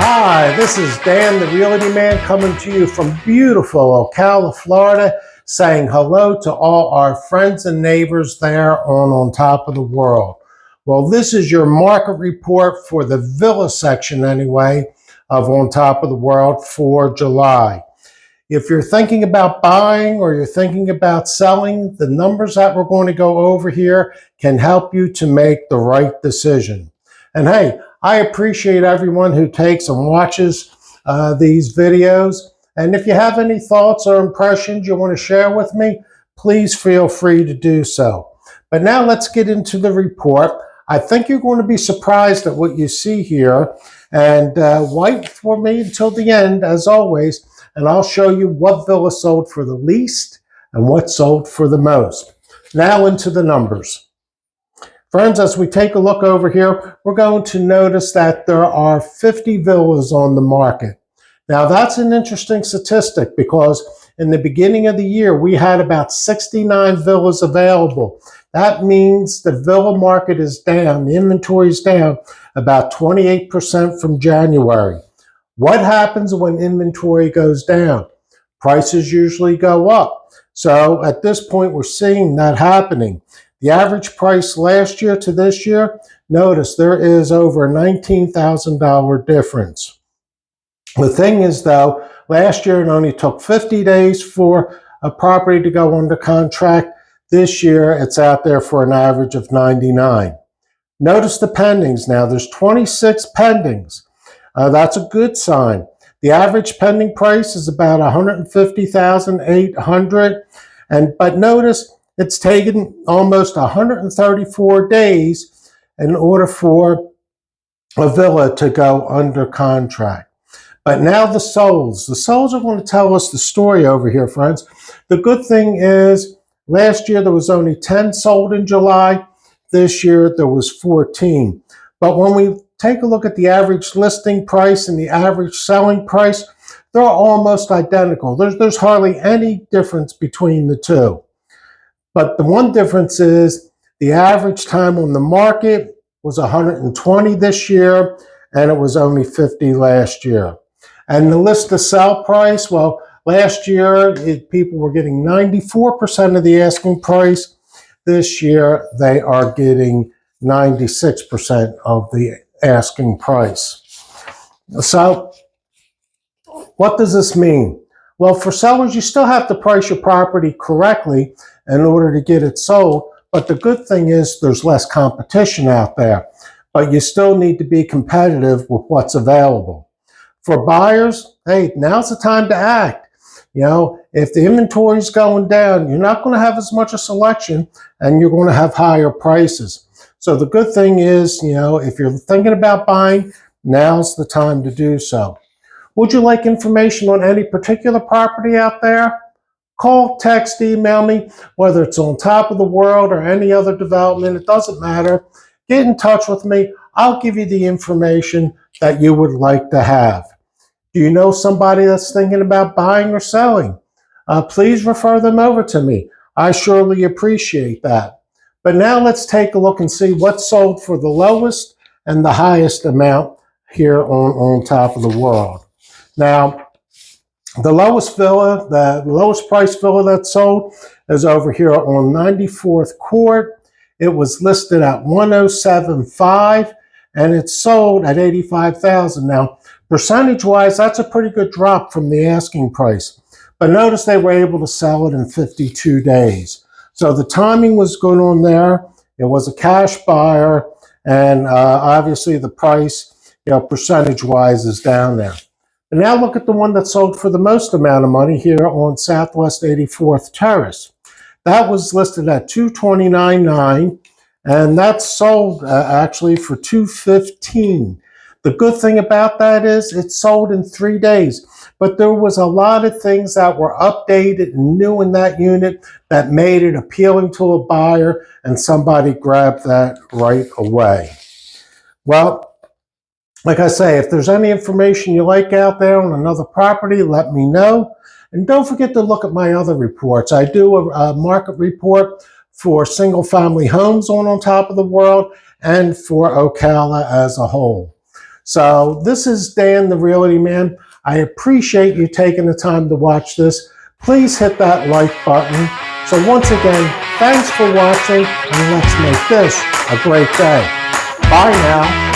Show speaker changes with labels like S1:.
S1: Hi, this is Dan, the Realty Man, coming to you from beautiful Ocala, Florida, saying hello to all our friends and neighbors there on top of the world. Well, this is your market report for the Villa section, anyway, of On Top of the World for July. If you're thinking about buying or you're thinking about selling, the numbers that we're going to go over here can help you to make the right decision. And hey, I appreciate everyone who takes and watches these videos. And if you have any thoughts or impressions you want to share with me, please feel free to do so. But now let's get into the report. I think you're going to be surprised at what you see here. And wait for me until the end, as always, and I'll show you what villa sold for the least and what sold for the most. Now into the numbers. Friends, as we take a look over here, we're going to notice that there are 50 villas on the market. Now, that's an interesting statistic because in the beginning of the year, we had about 69 villas available. That means the villa market is down, the inventory is down about 28% from January. What happens when inventory goes down? Prices usually go up. So at this point, we're seeing that happening. The average price last year to this year, notice there is over a $19,000 difference. The thing is, though, last year it only took 50 days for a property to go under contract. This year it's out there for an average of 99. Notice the pendings now. There's 26 pendings. That's a good sign. The average pending price is about $150,800, but notice it's taken almost 134 days in order for a villa to go under contract. But now the solds. The solds are going to tell us the story over here, friends. The good thing is last year there was only 10 sold in July. This year there was 14. But when we take a look at the average listing price and the average selling price, they're almost identical. There's hardly any difference between the two. But the one difference is the average time on the market was 120 this year, and it was only 50 last year. And the list to sell price, well, last year people were getting 94% of the asking price. This year they are getting 96% of the asking price. So what does this mean? Well, for sellers, you still have to price your property correctly in order to get it sold. But the good thing is there's less competition out there. But you still need to be competitive with what's available. For buyers, hey, now's the time to act. You know, if the inventory is going down, you're not going to have as much a selection and you're going to have higher prices. So the good thing is, you know, if you're thinking about buying, now's the time to do so. Would you like information on any particular property out there? Call, text, email me, whether it's On Top of the World or any other development, it doesn't matter. Get in touch with me. I'll give you the information that you would like to have. Do you know somebody that's thinking about buying or selling? Please refer them over to me. I surely appreciate that. But now let's take a look and see what sold for the lowest and the highest amount here on Top of the World. Now, the lowest villa, the lowest price villa that sold is over here on 94th Court. It was listed at 107.5 and it sold at 85,000. Now, percentage-wise, that's a pretty good drop from the asking price. But notice they were able to sell it in 52 days. So the timing was good on there. It was a cash buyer, and obviously the price, percentage-wise is down there. And now look at the one that sold for the most amount of money here on Southwest 84th Terrace. That was listed at $229.9, and that sold actually for $215. The good thing about that is it sold in 3 days, but there was a lot of things that were updated and new in that unit that made it appealing to a buyer, and somebody grabbed that right away. Well, like I say, if there's any information you like out there on another property, let me know. And don't forget to look at my other reports. I do a market report for single-family homes on Top of the World and for Ocala as a whole. So this is Dan, the Realty Man. I appreciate you taking the time to watch this. Please hit that like button. So once again, thanks for watching, and let's make this a great day. Bye now.